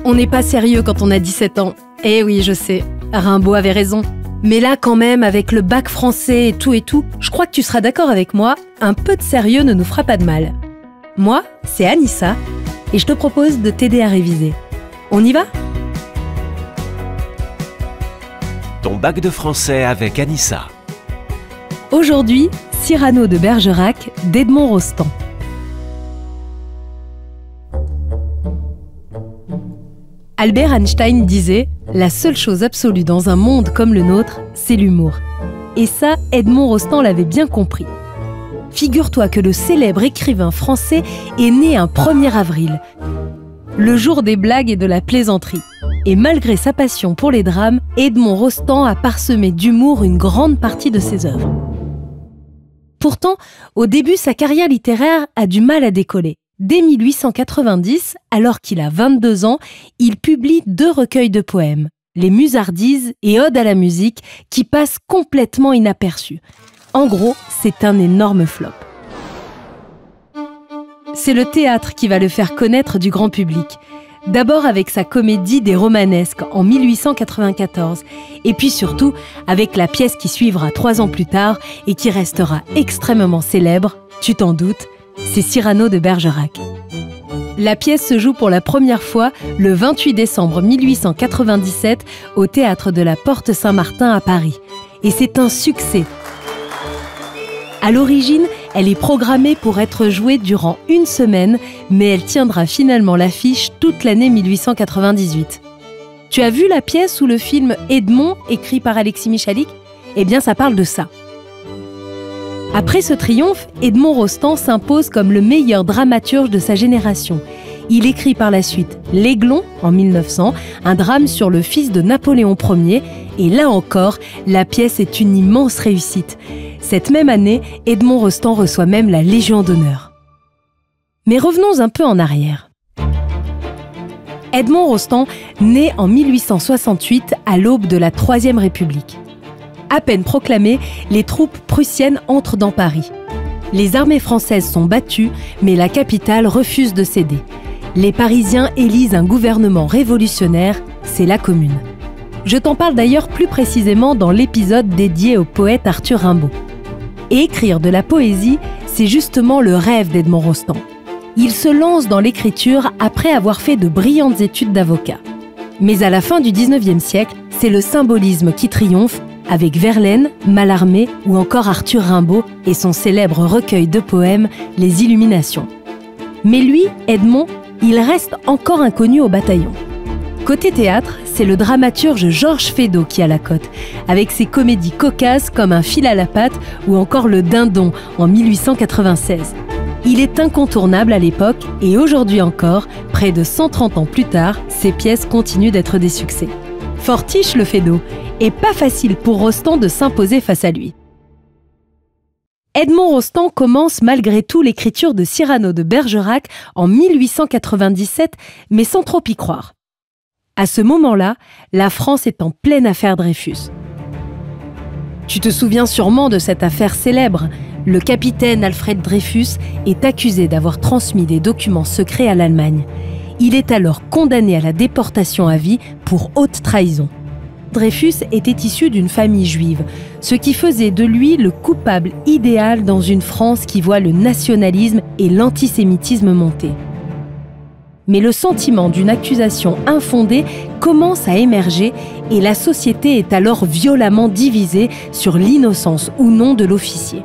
On n'est pas sérieux quand on a 17 ans. Eh oui, je sais, Rimbaud avait raison. Mais là, quand même, avec le bac français et tout, je crois que tu seras d'accord avec moi, un peu de sérieux ne nous fera pas de mal. Moi, c'est Anissa, et je te propose de t'aider à réviser. On y va ? Ton bac de français avec Anissa. Aujourd'hui, Cyrano de Bergerac d'Edmond Rostand. Albert Einstein disait « La seule chose absolue dans un monde comme le nôtre, c'est l'humour ». Et ça, Edmond Rostand l'avait bien compris. Figure-toi que le célèbre écrivain français est né un 1er avril, le jour des blagues et de la plaisanterie. Et malgré sa passion pour les drames, Edmond Rostand a parsemé d'humour une grande partie de ses œuvres. Pourtant, au début, sa carrière littéraire a du mal à décoller. Dès 1890, alors qu'il a 22 ans, il publie 2 recueils de poèmes, Les Musardises et Ode à la musique, qui passent complètement inaperçus. En gros, c'est un énorme flop. C'est le théâtre qui va le faire connaître du grand public. D'abord avec sa comédie des Romanesques en 1894, et puis surtout avec la pièce qui suivra 3 ans plus tard et qui restera extrêmement célèbre, tu t'en doutes, c'est Cyrano de Bergerac. La pièce se joue pour la première fois le 28 décembre 1897 au théâtre de la Porte Saint-Martin à Paris. Et c'est un succès. À l'origine, elle est programmée pour être jouée durant 1 semaine, mais elle tiendra finalement l'affiche toute l'année 1898. Tu as vu la pièce ou le film Edmond, écrit par Alexis Michalik ? Eh bien, ça parle de ça. Après ce triomphe, Edmond Rostand s'impose comme le meilleur dramaturge de sa génération. Il écrit par la suite L'Aiglon en 1900, un drame sur le fils de Napoléon Ier, et là encore, la pièce est une immense réussite. Cette même année, Edmond Rostand reçoit même la Légion d'honneur. Mais revenons un peu en arrière. Edmond Rostand naît en 1868 à l'aube de la Troisième République. À peine proclamées, les troupes prussiennes entrent dans Paris. Les armées françaises sont battues, mais la capitale refuse de céder. Les Parisiens élisent un gouvernement révolutionnaire, c'est la Commune. Je t'en parle d'ailleurs plus précisément dans l'épisode dédié au poète Arthur Rimbaud. Et écrire de la poésie, c'est justement le rêve d'Edmond Rostand. Il se lance dans l'écriture après avoir fait de brillantes études d'avocat. Mais à la fin du XIXe siècle, c'est le symbolisme qui triomphe, avec Verlaine, Mallarmé ou encore Arthur Rimbaud et son célèbre recueil de poèmes « Les Illuminations ». Mais lui, Edmond, il reste encore inconnu au bataillon. Côté théâtre, c'est le dramaturge Georges Feydeau qui a la cote, avec ses comédies cocasses comme Un fil à la patte ou encore Le Dindon en 1896. Il est incontournable à l'époque et aujourd'hui encore, près de 130 ans plus tard, ses pièces continuent d'être des succès. Fortiche le Feydeau, et pas facile pour Rostand de s'imposer face à lui. Edmond Rostand commence malgré tout l'écriture de Cyrano de Bergerac en 1897, mais sans trop y croire. À ce moment-là, la France est en pleine affaire Dreyfus. Tu te souviens sûrement de cette affaire célèbre. Le capitaine Alfred Dreyfus est accusé d'avoir transmis des documents secrets à l'Allemagne. Il est alors condamné à la déportation à vie pour haute trahison. Dreyfus était issu d'une famille juive, ce qui faisait de lui le coupable idéal dans une France qui voit le nationalisme et l'antisémitisme monter. Mais le sentiment d'une accusation infondée commence à émerger et la société est alors violemment divisée sur l'innocence ou non de l'officier.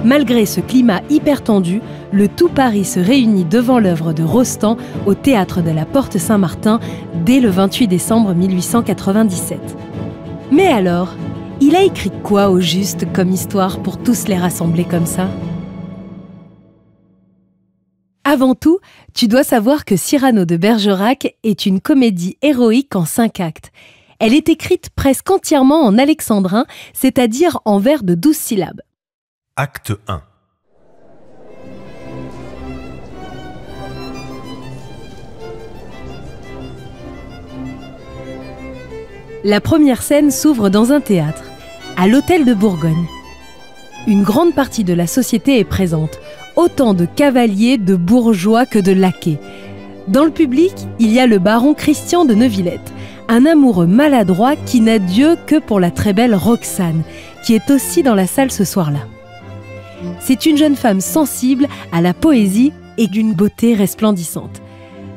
Malgré ce climat hyper tendu, le tout Paris se réunit devant l'œuvre de Rostand au théâtre de la Porte Saint-Martin dès le 28 décembre 1897. Mais alors, il a écrit quoi au juste comme histoire pour tous les rassembler comme ça ? Avant tout, tu dois savoir que Cyrano de Bergerac est une comédie héroïque en 5 actes. Elle est écrite presque entièrement en alexandrin, c'est-à-dire en vers de 12 syllabes. Acte 1. La première scène s'ouvre dans un théâtre, à l'Hôtel de Bourgogne. Une grande partie de la société est présente, autant de cavaliers, de bourgeois que de laquais. Dans le public, il y a le baron Christian de Neuvillette, un amoureux maladroit qui n'a d'yeux que pour la très belle Roxane, qui est aussi dans la salle ce soir-là. C'est une jeune femme sensible à la poésie et d'une beauté resplendissante.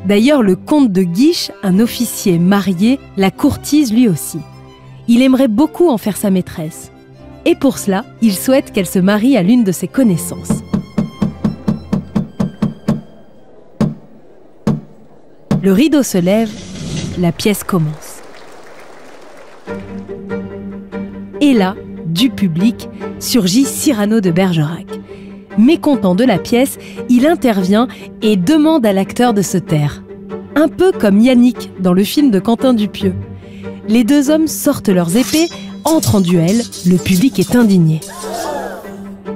D'ailleurs, le comte de Guiche, un officier marié, la courtise lui aussi. Il aimerait beaucoup en faire sa maîtresse. Et pour cela, il souhaite qu'elle se marie à l'une de ses connaissances. Le rideau se lève, la pièce commence. Et là, du public, surgit Cyrano de Bergerac. Mécontent de la pièce, il intervient et demande à l'acteur de se taire. Un peu comme Yannick dans le film de Quentin Dupieux. Les deux hommes sortent leurs épées, entrent en duel, le public est indigné.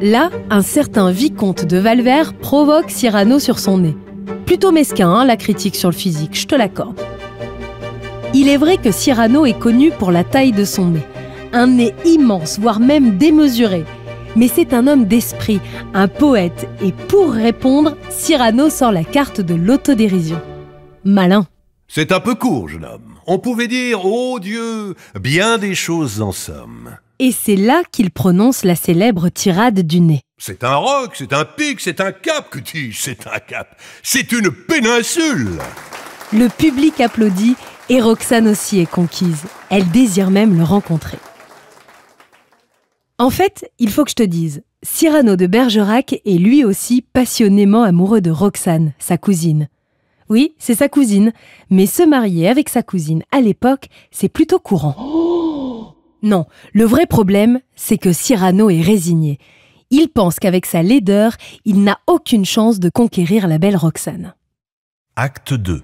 Là, un certain vicomte de Valvert provoque Cyrano sur son nez. Plutôt mesquin, hein, la critique sur le physique, je te l'accorde. Il est vrai que Cyrano est connu pour la taille de son nez. Un nez immense, voire même démesuré. Mais c'est un homme d'esprit, un poète, et pour répondre, Cyrano sort la carte de l'autodérision. Malin. C'est un peu court, jeune homme. On pouvait dire, oh Dieu, bien des choses en somme. Et c'est là qu'il prononce la célèbre tirade du nez. C'est un roc, c'est un pic, c'est un cap, que dis-je, c'est un cap. C'est une péninsule. Le public applaudit et Roxane aussi est conquise. Elle désire même le rencontrer. En fait, il faut que je te dise, Cyrano de Bergerac est lui aussi passionnément amoureux de Roxane, sa cousine. Oui, c'est sa cousine, mais se marier avec sa cousine à l'époque, c'est plutôt courant. Oh non, le vrai problème, c'est que Cyrano est résigné. Il pense qu'avec sa laideur, il n'a aucune chance de conquérir la belle Roxane. Acte 2.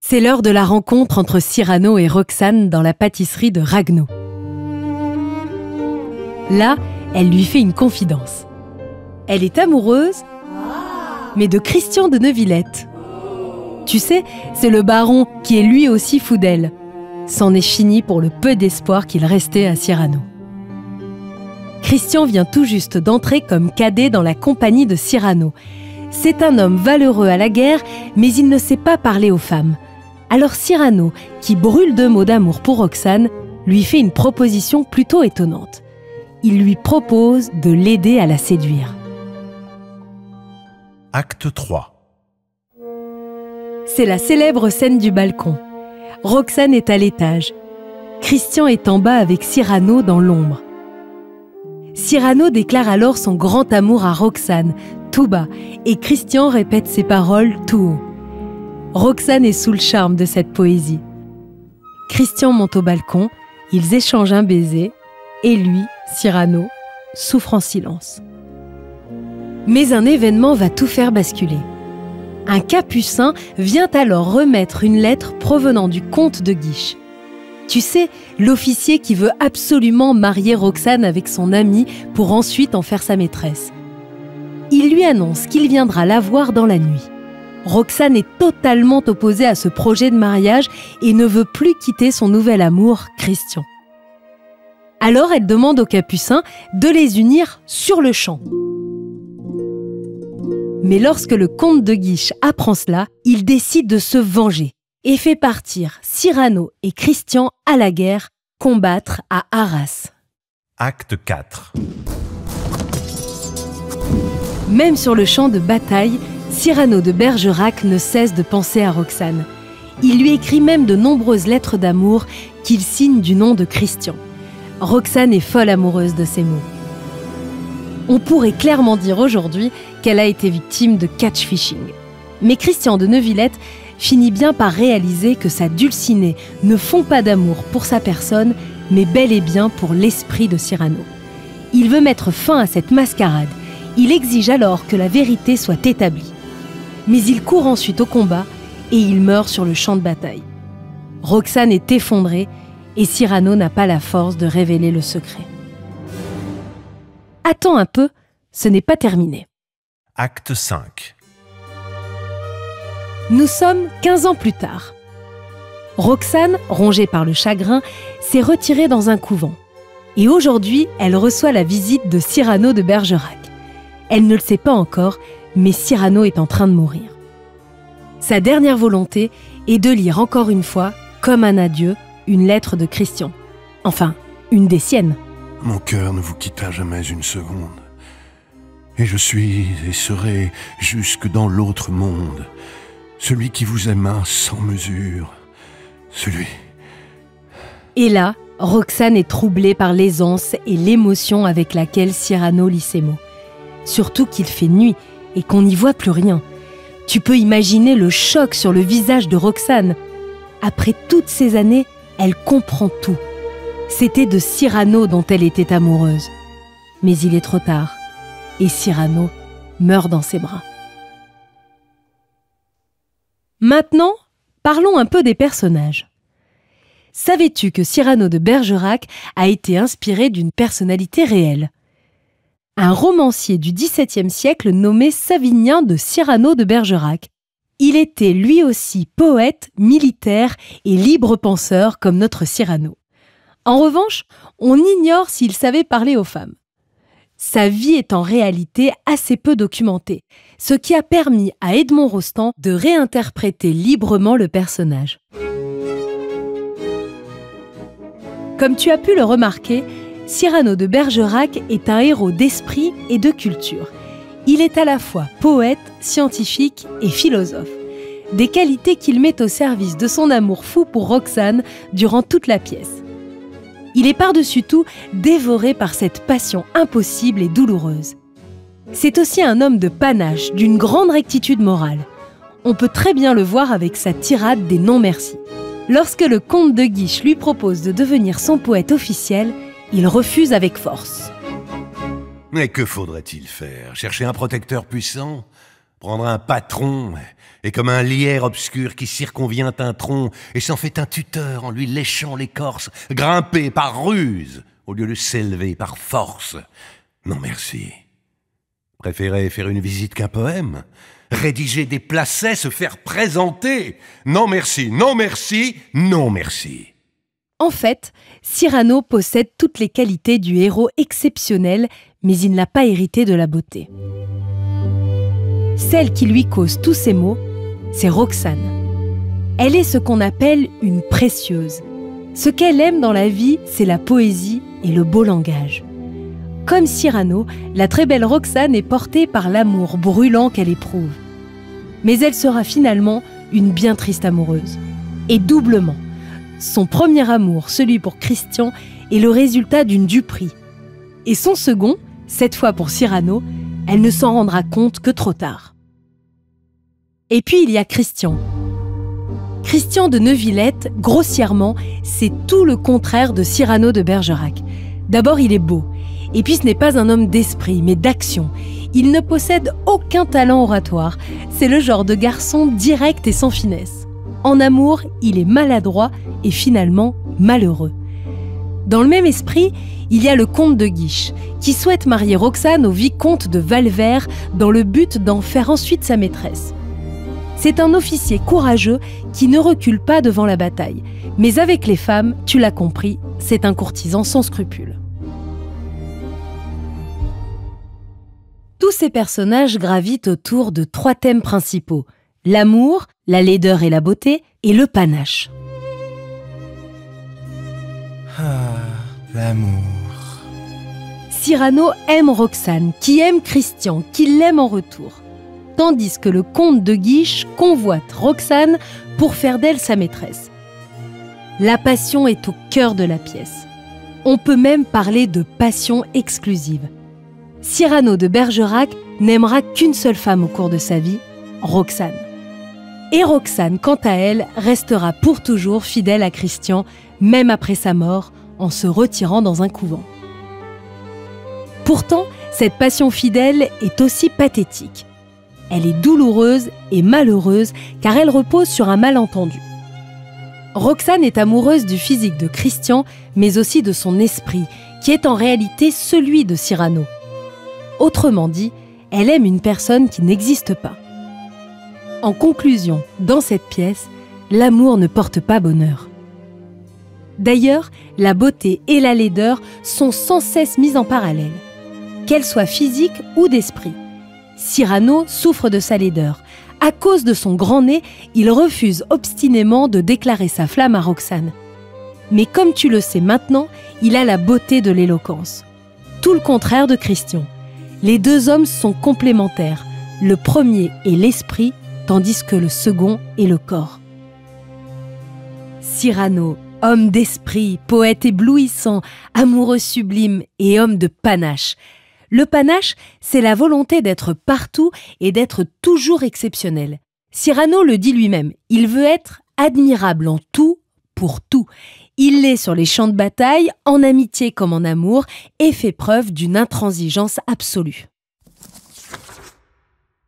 C'est l'heure de la rencontre entre Cyrano et Roxane dans la pâtisserie de Ragueneau. Là, elle lui fait une confidence. Elle est amoureuse, mais de Christian de Neuvillette. Tu sais, c'est le baron qui est lui aussi fou d'elle. C'en est fini pour le peu d'espoir qu'il restait à Cyrano. Christian vient tout juste d'entrer comme cadet dans la compagnie de Cyrano. C'est un homme valeureux à la guerre, mais il ne sait pas parler aux femmes. Alors Cyrano, qui brûle de mots d'amour pour Roxane, lui fait une proposition plutôt étonnante. Il lui propose de l'aider à la séduire. Acte 3. C'est la célèbre scène du balcon. Roxane est à l'étage. Christian est en bas avec Cyrano dans l'ombre. Cyrano déclare alors son grand amour à Roxane, tout bas, et Christian répète ses paroles tout haut. Roxane est sous le charme de cette poésie. Christian monte au balcon, ils échangent un baiser, et lui, Cyrano, souffre en silence. Mais un événement va tout faire basculer. Un capucin vient alors remettre une lettre provenant du comte de Guiche. Tu sais, l'officier qui veut absolument marier Roxane avec son ami pour ensuite en faire sa maîtresse. Il lui annonce qu'il viendra la voir dans la nuit. Roxane est totalement opposée à ce projet de mariage et ne veut plus quitter son nouvel amour, Christian. Alors elle demande au capucin de les unir sur le champ. Mais lorsque le comte de Guiche apprend cela, il décide de se venger et fait partir Cyrano et Christian à la guerre, combattre à Arras. Acte 4. Même sur le champ de bataille, Cyrano de Bergerac ne cesse de penser à Roxane. Il lui écrit même de nombreuses lettres d'amour qu'il signe du nom de Christian. Roxane est folle amoureuse de ces mots. On pourrait clairement dire aujourd'hui qu'elle a été victime de catch-fishing. Mais Christian de Neuvillette finit bien par réaliser que sa dulcinée ne fond pas d'amour pour sa personne, mais bel et bien pour l'esprit de Cyrano. Il veut mettre fin à cette mascarade. Il exige alors que la vérité soit établie. Mais il court ensuite au combat et il meurt sur le champ de bataille. Roxane est effondrée et Cyrano n'a pas la force de révéler le secret. Attends un peu, ce n'est pas terminé. Acte 5. Nous sommes 15 ans plus tard. Roxane, rongée par le chagrin, s'est retirée dans un couvent. Et aujourd'hui, elle reçoit la visite de Cyrano de Bergerac. Elle ne le sait pas encore, mais Cyrano est en train de mourir. Sa dernière volonté est de lire encore une fois, comme un adieu, une lettre de Christian. Enfin, une des siennes. Mon cœur ne vous quitta jamais une seconde. Et je suis et serai jusque dans l'autre monde. Celui qui vous aima sans mesure. Celui... Et là, Roxane est troublée par l'aisance et l'émotion avec laquelle Cyrano lit ces mots. Surtout qu'il fait nuit et qu'on n'y voit plus rien. Tu peux imaginer le choc sur le visage de Roxane. Après toutes ces années, elle comprend tout. C'était de Cyrano dont elle était amoureuse. Mais il est trop tard. Et Cyrano meurt dans ses bras. Maintenant, parlons un peu des personnages. Savais-tu que Cyrano de Bergerac a été inspiré d'une personnalité réelle ? Un romancier du XVIIe siècle nommé Savinien de Cyrano de Bergerac. Il était lui aussi poète, militaire et libre penseur comme notre Cyrano. En revanche, on ignore s'il savait parler aux femmes. Sa vie est en réalité assez peu documentée, ce qui a permis à Edmond Rostand de réinterpréter librement le personnage. Comme tu as pu le remarquer, Cyrano de Bergerac est un héros d'esprit et de culture. Il est à la fois poète, scientifique et philosophe. Des qualités qu'il met au service de son amour fou pour Roxane durant toute la pièce. Il est par-dessus tout dévoré par cette passion impossible et douloureuse. C'est aussi un homme de panache, d'une grande rectitude morale. On peut très bien le voir avec sa tirade des non-merci. Lorsque le comte de Guiche lui propose de devenir son poète officiel, il refuse avec force. Mais que faudrait-il faire? Chercher un protecteur puissant? Prendre un patron et comme un lierre obscur qui circonvient un tronc et s'en fait un tuteur en lui léchant l'écorce, grimper par ruse au lieu de s'élever par force? Non merci. Préférez faire une visite qu'un poème? Rédiger des placets, se faire présenter? Non merci, non merci, non merci. En fait, Cyrano possède toutes les qualités du héros exceptionnel, mais il n'a pas hérité de la beauté. Celle qui lui cause tous ces maux, c'est Roxane. Elle est ce qu'on appelle une précieuse. Ce qu'elle aime dans la vie, c'est la poésie et le beau langage. Comme Cyrano, la très belle Roxane est portée par l'amour brûlant qu'elle éprouve. Mais elle sera finalement une bien triste amoureuse. Et doublement. Son premier amour, celui pour Christian, est le résultat d'une duperie. Et son second, cette fois pour Cyrano, elle ne s'en rendra compte que trop tard. Et puis il y a Christian. Christian de Neuvillette, grossièrement, c'est tout le contraire de Cyrano de Bergerac. D'abord, il est beau. Et puis ce n'est pas un homme d'esprit, mais d'action. Il ne possède aucun talent oratoire. C'est le genre de garçon direct et sans finesse. En amour, il est maladroit et finalement malheureux. Dans le même esprit, il y a le comte de Guiche, qui souhaite marier Roxane au vicomte de Valvert dans le but d'en faire ensuite sa maîtresse. C'est un officier courageux qui ne recule pas devant la bataille. Mais avec les femmes, tu l'as compris, c'est un courtisan sans scrupules. Tous ces personnages gravitent autour de 3 thèmes principaux: l'amour, la laideur et la beauté, et le panache. L'amour. Cyrano aime Roxane, qui aime Christian, qui l'aime en retour. Tandis que le comte de Guiche convoite Roxane pour faire d'elle sa maîtresse. La passion est au cœur de la pièce. On peut même parler de passion exclusive. Cyrano de Bergerac n'aimera qu'une seule femme au cours de sa vie, Roxane. Et Roxane, quant à elle, restera pour toujours fidèle à Christian, même après sa mort, en se retirant dans un couvent. Pourtant, cette passion fidèle est aussi pathétique. Elle est douloureuse et malheureuse car elle repose sur un malentendu. Roxane est amoureuse du physique de Christian, mais aussi de son esprit, qui est en réalité celui de Cyrano. Autrement dit, elle aime une personne qui n'existe pas. En conclusion, dans cette pièce, l'amour ne porte pas bonheur. D'ailleurs, la beauté et la laideur sont sans cesse mises en parallèle, qu'elles soient physiques ou d'esprit. Cyrano souffre de sa laideur, À cause de son grand nez, il refuse obstinément de déclarer sa flamme à Roxane. Mais comme tu le sais maintenant, il a la beauté de l'éloquence. Tout le contraire de Christian. Les deux hommes sont complémentaires. Le premier est l'esprit, tandis que le second est le corps. Cyrano, homme d'esprit, poète éblouissant, amoureux sublime et homme de panache. Le panache, c'est la volonté d'être partout et d'être toujours exceptionnel. Cyrano le dit lui-même, il veut être admirable en tout, pour tout. Il l'est sur les champs de bataille, en amitié comme en amour, et fait preuve d'une intransigeance absolue.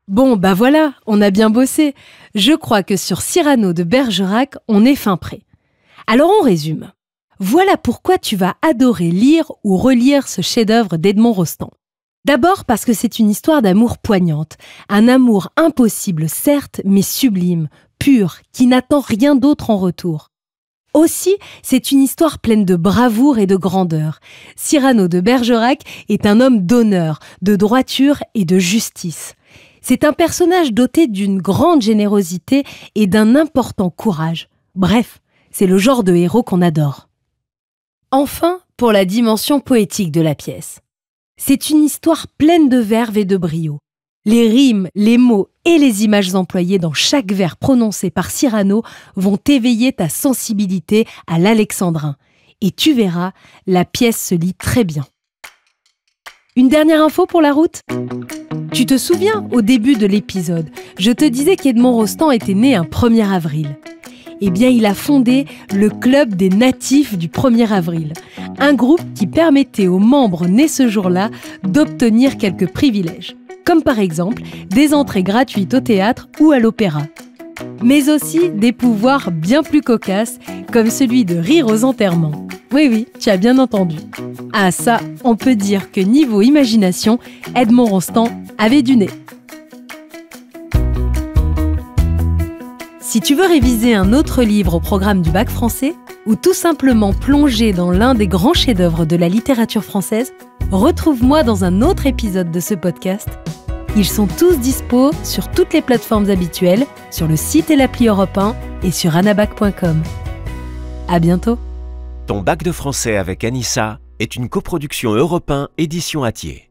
Bon, bah voilà, on a bien bossé. Je crois que sur Cyrano de Bergerac, on est fin prêt. Alors on résume. Voilà pourquoi tu vas adorer lire ou relire ce chef-d'œuvre d'Edmond Rostand. D'abord parce que c'est une histoire d'amour poignante, un amour impossible certes, mais sublime, pur, qui n'attend rien d'autre en retour. Aussi, c'est une histoire pleine de bravoure et de grandeur. Cyrano de Bergerac est un homme d'honneur, de droiture et de justice. C'est un personnage doté d'une grande générosité et d'un important courage. Bref, c'est le genre de héros qu'on adore. Enfin, pour la dimension poétique de la pièce. C'est une histoire pleine de verve et de brio. Les rimes, les mots et les images employées dans chaque vers prononcé par Cyrano vont éveiller ta sensibilité à l'alexandrin. Et tu verras, la pièce se lit très bien. Une dernière info pour la route ? Tu te souviens, au début de l'épisode, je te disais qu'Edmond Rostand était né un 1er avril. Eh bien, il a fondé le Club des Natifs du 1er avril, un groupe qui permettait aux membres nés ce jour-là d'obtenir quelques privilèges, comme par exemple des entrées gratuites au théâtre ou à l'opéra. Mais aussi des pouvoirs bien plus cocasses, comme celui de rire aux enterrements. Oui, tu as bien entendu. Ah ça, on peut dire que niveau imagination, Edmond Rostand avait du nez. Si tu veux réviser un autre livre au programme du bac français, ou tout simplement plonger dans l'un des grands chefs-d'œuvre de la littérature française, retrouve-moi dans un autre épisode de ce podcast. Ils sont tous dispo sur toutes les plateformes habituelles, sur le site et l'appli Europe 1 et sur anabac.com. À bientôt. Ton bac de français avec Anissa est une coproduction Europe 1 édition Hatier.